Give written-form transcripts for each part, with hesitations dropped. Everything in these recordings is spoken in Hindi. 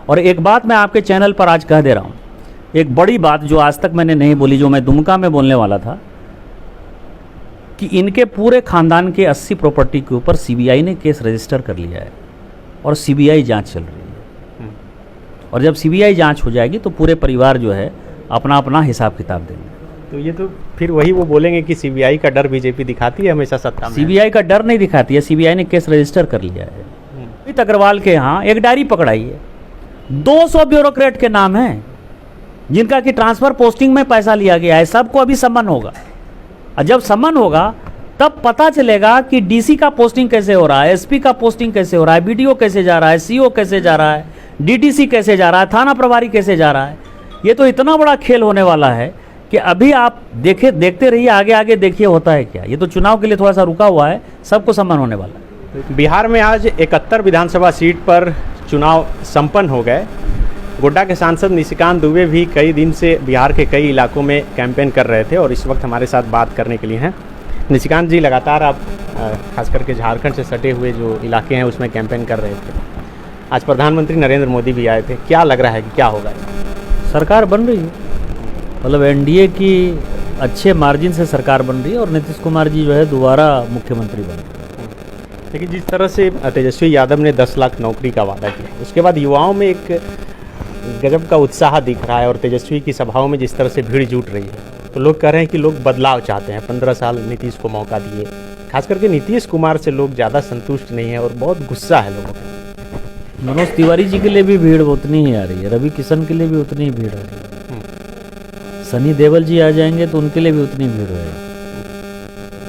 और एक बात मैं आपके चैनल पर आज कह दे रहा हूँ, एक बड़ी बात जो आज तक मैंने नहीं बोली, जो मैं दुमका में बोलने वाला था, कि इनके पूरे खानदान के 80 प्रॉपर्टी के ऊपर सीबीआई ने केस रजिस्टर कर लिया है और सीबीआई जांच चल रही है। और जब सीबीआई जांच हो जाएगी तो पूरे परिवार जो है अपना अपना हिसाब किताब देंगे। तो ये तो फिर वही वो बोलेंगे कि सीबीआई का डर बीजेपी दिखाती है हमेशा सत्ता में। सीबीआई का डर नहीं दिखाती है, सीबीआई ने केस रजिस्टर कर लिया है। अमित अग्रवाल के यहाँ एक डायरी पकड़ाई है, 200 ब्यूरोक्रेट के नाम हैं जिनका कि ट्रांसफर पोस्टिंग में पैसा लिया गया है। सबको अभी सम्मन होगा, और जब सम्मन होगा तब पता चलेगा कि डीसी का पोस्टिंग कैसे हो रहा है, एसपी का पोस्टिंग कैसे हो रहा है, बीडीओ कैसे जा रहा है, सीओ कैसे जा रहा है, डीडीसी कैसे जा रहा है, थाना प्रभारी कैसे जा रहा है। ये तो इतना बड़ा खेल होने वाला है कि अभी आप देखते रहिए, आगे आगे देखिए होता है क्या। ये तो चुनाव के लिए थोड़ा सा रुका हुआ है, सबको सम्मान होने वाला है। बिहार में आज 71 विधानसभा सीट पर चुनाव संपन्न हो गए। गोड्डा के सांसद निशिकांत दुबे भी कई दिन से बिहार के कई इलाकों में कैंपेन कर रहे थे और इस वक्त हमारे साथ बात करने के लिए हैं। निशिकांत जी, लगातार आप खास करके झारखंड से सटे हुए जो इलाके हैं उसमें कैंपेन कर रहे थे। आज प्रधानमंत्री नरेंद्र मोदी भी आए थे, क्या लग रहा है कि क्या होगा? सरकार बन रही है, मतलब एनडीए की अच्छे मार्जिन से सरकार बन रही है और नीतीश कुमार जी जो है दोबारा मुख्यमंत्री बन रहे हैं। लेकिन जिस तरह से तेजस्वी यादव ने 10 लाख नौकरी का वादा किया, उसके बाद युवाओं में एक गजब का उत्साह दिख रहा है और तेजस्वी की सभाओं में जिस तरह से भीड़ जुट रही है, तो लोग कह रहे हैं कि लोग बदलाव चाहते हैं। 15 साल नीतीश को मौका दिए, खास करके नीतीश कुमार से लोग ज़्यादा संतुष्ट नहीं है और बहुत गुस्सा है लोगों का। मनोज तिवारी जी के लिए भी भीड़ उतनी ही आ रही है, रवि किशन के लिए भी उतनी ही भीड़ आ रही है, सनी देओल जी आ जाएंगे तो उनके लिए भी उतनी भीड़ रहेगी।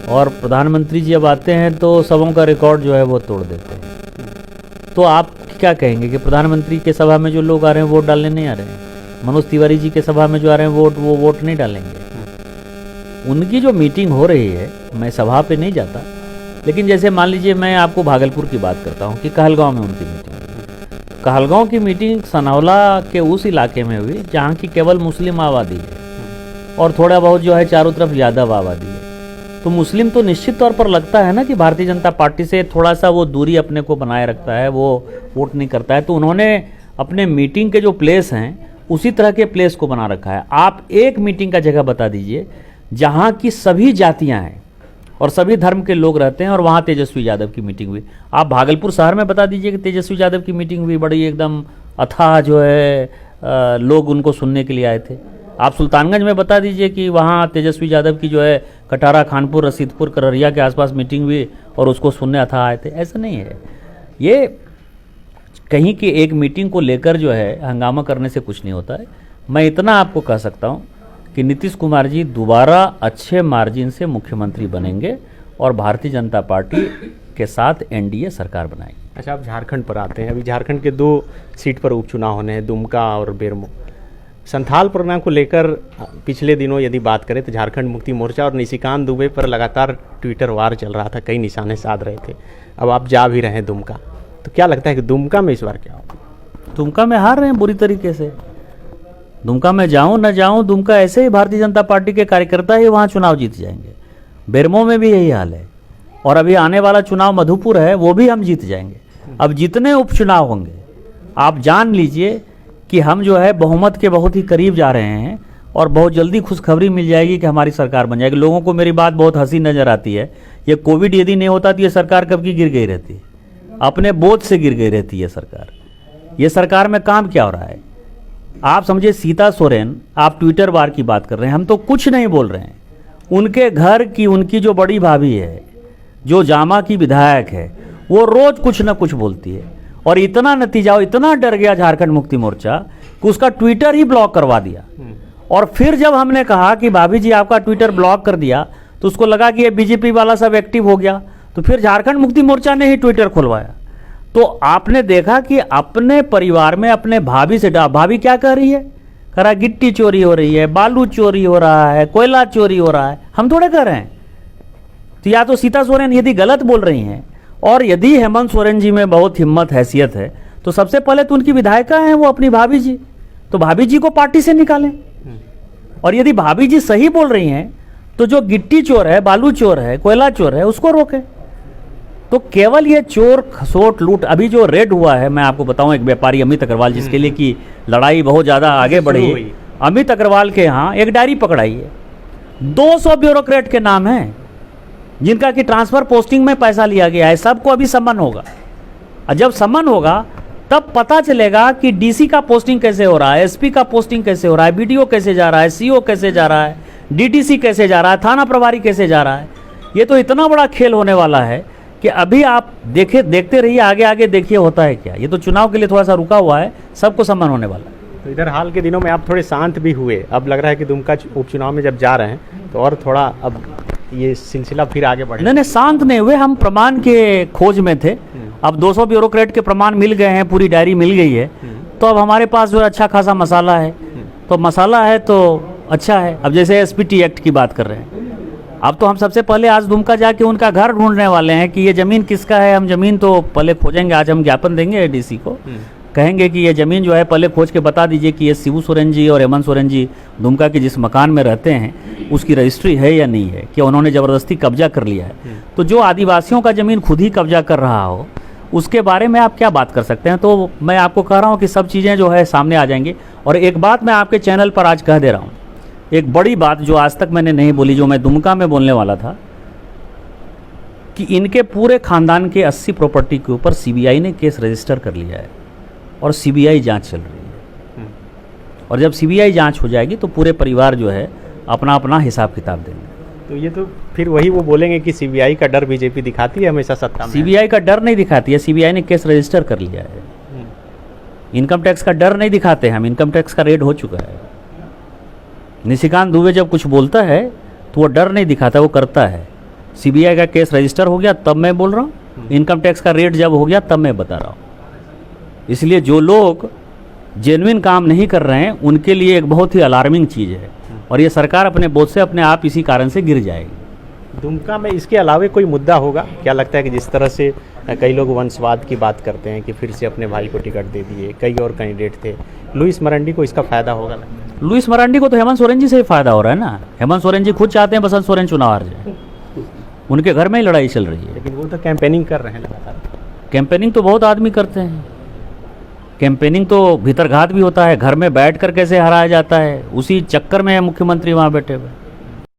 और प्रधानमंत्री जी अब आते हैं तो सबों का रिकॉर्ड जो है वो तोड़ देते हैं। तो आप क्या कहेंगे कि प्रधानमंत्री के सभा में जो लोग आ रहे हैं वोट डालने नहीं आ रहे हैं, मनोज तिवारी जी के सभा में जो आ रहे हैं वो वोट नहीं डालेंगे। उनकी जो मीटिंग हो रही है, मैं सभा पे नहीं जाता, लेकिन जैसे मान लीजिए मैं आपको भागलपुर की बात करता हूँ कि कहलगांव में उनकी मीटिंग, कहलगांव की मीटिंग सनौला के उस इलाके में हुई जहाँ की केवल मुस्लिम आबादी है और थोड़ा बहुत जो है चारों तरफ यादव आबादी है। तो मुस्लिम तो निश्चित तौर पर लगता है ना कि भारतीय जनता पार्टी से थोड़ा सा वो दूरी अपने को बनाए रखता है, वो वोट नहीं करता है। तो उन्होंने अपने मीटिंग के जो प्लेस हैं उसी तरह के प्लेस को बना रखा है। आप एक मीटिंग का जगह बता दीजिए जहाँ की सभी जातियाँ हैं और सभी धर्म के लोग रहते हैं और वहाँ तेजस्वी यादव की मीटिंग हुई। आप भागलपुर शहर में बता दीजिए कि तेजस्वी यादव की मीटिंग हुई, बड़ी एकदम अथाह जो है लोग उनको सुनने के लिए आए थे। आप सुल्तानगंज में बता दीजिए कि वहाँ तेजस्वी यादव की जो है कटारा, खानपुर, रसीदपुर, कररिया के आसपास मीटिंग हुई और उसको सुनने अथाह आए थे। ऐसा नहीं है, ये कहीं की एक मीटिंग को लेकर जो है हंगामा करने से कुछ नहीं होता है। मैं इतना आपको कह सकता हूँ कि नीतीश कुमार जी दोबारा अच्छे मार्जिन से मुख्यमंत्री बनेंगे और भारतीय जनता पार्टी के साथ एनडीए सरकार बनाएगी। अच्छा, आप झारखंड पर आते हैं। अभी झारखंड के 2 सीट पर उपचुनाव होने हैं, दुमका और बेरमो। संथाल प्रोग्राम को लेकर पिछले दिनों यदि बात करें तो झारखंड मुक्ति मोर्चा और निशिकांत दुबे पर लगातार ट्विटर वार चल रहा था, कई निशाने साध रहे थे। अब आप जा भी रहे हैं दुमका, तो क्या लगता है कि दुमका में इस बार क्या होगा? दुमका में हार रहे हैं बुरी तरीके से। दुमका में जाऊं न जाऊं, दुमका ऐसे ही भारतीय जनता पार्टी के कार्यकर्ता ही वहां चुनाव जीत जाएंगे। बेरमो में भी यही हाल है और अभी आने वाला चुनाव मधुपुर है, वो भी हम जीत जाएंगे। अब जितने उपचुनाव होंगे आप जान लीजिए कि हम जो है बहुमत के बहुत ही करीब जा रहे हैं और बहुत जल्दी खुशखबरी मिल जाएगी कि हमारी सरकार बन जाएगी। लोगों को मेरी बात बहुत हंसी नजर आती है, ये कोविड यदि नहीं होता तो ये सरकार कब की गिर गई रहती, अपने बोझ से गिर गई रहती है सरकार। ये सरकार में काम क्या हो रहा है आप समझिए। सीता सोरेन, आप ट्विटर वार की बात कर रहे हैं, हम तो कुछ नहीं बोल रहे हैं। उनके घर की उनकी जो बड़ी भाभी है, जो जामा की विधायक है, वो रोज कुछ ना कुछ बोलती है और इतना नतीजा, इतना डर गया झारखंड मुक्ति मोर्चा कि उसका ट्विटर ही ब्लॉक करवा दिया। और फिर जब हमने कहा कि भाभी जी आपका ट्विटर ब्लॉक कर दिया तो उसको लगा कि ये बीजेपी वाला सब एक्टिव हो गया, तो फिर झारखंड मुक्ति मोर्चा ने ही ट्विटर खुलवाया। तो आपने देखा कि अपने परिवार में अपने भाभी से भाभी क्या कह रही है, कह रहा है गिट्टी चोरी हो रही है, बालू चोरी हो रहा है, कोयला चोरी हो रहा है, हम थोड़े कह रहे हैं। तो या तो सीता सोरेन यदि गलत बोल रही हैं और यदि हेमंत सोरेन जी में बहुत हिम्मत हैसियत है तो सबसे पहले तो उनकी विधायिका हैं वो अपनी भाभी जी, तो भाभी जी को पार्टी से निकालें। और यदि भाभी जी सही बोल रही हैं तो जो गिट्टी चोर है, बालू चोर है, कोयला चोर है, उसको रोकें। तो केवल ये चोर खसोट लूट, अभी जो रेड हुआ है, मैं आपको बताऊं, एक व्यापारी अमित अग्रवाल, जिसके लिए कि लड़ाई बहुत ज़्यादा आगे बढ़ी है, अमित अग्रवाल के यहाँ एक डायरी पकड़ाई है, 200 ब्यूरोक्रेट के नाम हैं जिनका कि ट्रांसफ़र पोस्टिंग में पैसा लिया गया है। सबको अभी सम्मन होगा, और जब सम्मन होगा तब पता चलेगा कि डीसी का पोस्टिंग कैसे हो रहा है, एसपी का पोस्टिंग कैसे हो रहा है, बीडीओ कैसे जा रहा है, सीओ कैसे जा रहा है, डीटीसी कैसे जा रहा है, थाना प्रभारी कैसे जा रहा है। ये तो इतना बड़ा खेल होने वाला है कि अभी आप देखते रहिए, आगे आगे देखिए होता है क्या। ये तो चुनाव के लिए थोड़ा सा रुका हुआ है, सबको सम्मान होने वाला है। तो इधर हाल के दिनों में आप थोड़े शांत भी हुए, अब लग रहा है कि दुमका उपचुनाव में जब जा रहे हैं तो और थोड़ा अब ये सिलसिला फिर आगे बढ़े। नहीं, शांत नहीं हुए, हम प्रमाण के खोज में थे। अब 200 ब्यूरोक्रेट के प्रमाण मिल गए हैं, पूरी डायरी मिल गई है, तो अब हमारे पास जो अच्छा खासा मसाला है, तो मसाला है तो अच्छा है। अब जैसे एसपीटी एक्ट की बात कर रहे हैं, अब तो हम सबसे पहले आज दुमका जाके उनका घर ढूंढने वाले हैं कि ये ज़मीन किसका है। हम ज़मीन तो पहले खोजेंगे, आज हम ज्ञापन देंगे डीसी को, कहेंगे कि ये ज़मीन जो है पहले खोज के बता दीजिए कि ये शिबू सोरेन जी और हेमंत सोरेन जी दुमका के जिस मकान में रहते हैं उसकी रजिस्ट्री है या नहीं है, कि उन्होंने ज़बरदस्ती कब्जा कर लिया है। तो जो आदिवासियों का ज़मीन खुद ही कब्जा कर रहा हो, उसके बारे में आप क्या बात कर सकते हैं। तो मैं आपको कह रहा हूँ कि सब चीज़ें जो है सामने आ जाएंगी। और एक बात मैं आपके चैनल पर आज कह दे रहा हूँ, एक बड़ी बात जो आज तक मैंने नहीं बोली, जो मैं दुमका में बोलने वाला था, कि इनके पूरे खानदान के 80 प्रॉपर्टी के ऊपर सीबीआई ने केस रजिस्टर कर लिया है और सीबीआई जांच चल रही है। और जब सीबीआई जांच हो जाएगी तो पूरे परिवार जो है अपना अपना हिसाब किताब देंगे। तो ये तो फिर वही वो बोलेंगे कि सीबीआई का डर बीजेपी दिखाती है हमेशा सत्ता में। सीबीआई का डर नहीं दिखाती है, सीबीआई ने केस रजिस्टर कर लिया है। इनकम टैक्स का डर नहीं दिखाते हैं हम, इनकम टैक्स का रेड हो चुका है। निशिकांत दुबे जब कुछ बोलता है तो वो डर नहीं दिखाता, वो करता है। सीबीआई का केस रजिस्टर हो गया तब मैं बोल रहा हूँ, इनकम टैक्स का रेट जब हो गया तब मैं बता रहा हूँ। इसलिए जो लोग जेन्युइन काम नहीं कर रहे हैं उनके लिए एक बहुत ही अलार्मिंग चीज़ है, और ये सरकार अपने बोझ से अपने आप इसी कारण से गिर जाएगी। दुमका में इसके अलावा कोई मुद्दा होगा क्या लगता है कि जिस तरह से कई लोग वंशवाद की बात करते हैं कि फिर से अपने भाई को टिकट दे दिए, कई और कैंडिडेट थे, लुइस मरांडी को इसका फायदा होगा? लुइस मरांडी को तो हेमंत सोरेन जी से ही फायदा हो रहा है ना। हेमंत सोरेन जी खुद चाहते हैं बसंत सोरेन चुनाव हार जाए, उनके घर में ही लड़ाई चल रही है। लेकिन वो तो कैंपेनिंग कर रहे हैं लगातार। कैंपेनिंग तो बहुत आदमी करते हैं, कैंपेनिंग तो भीतरघात भी होता है, घर में बैठ कर कैसे हराया जाता है, उसी चक्कर में है मुख्यमंत्री वहाँ बैठे हुए।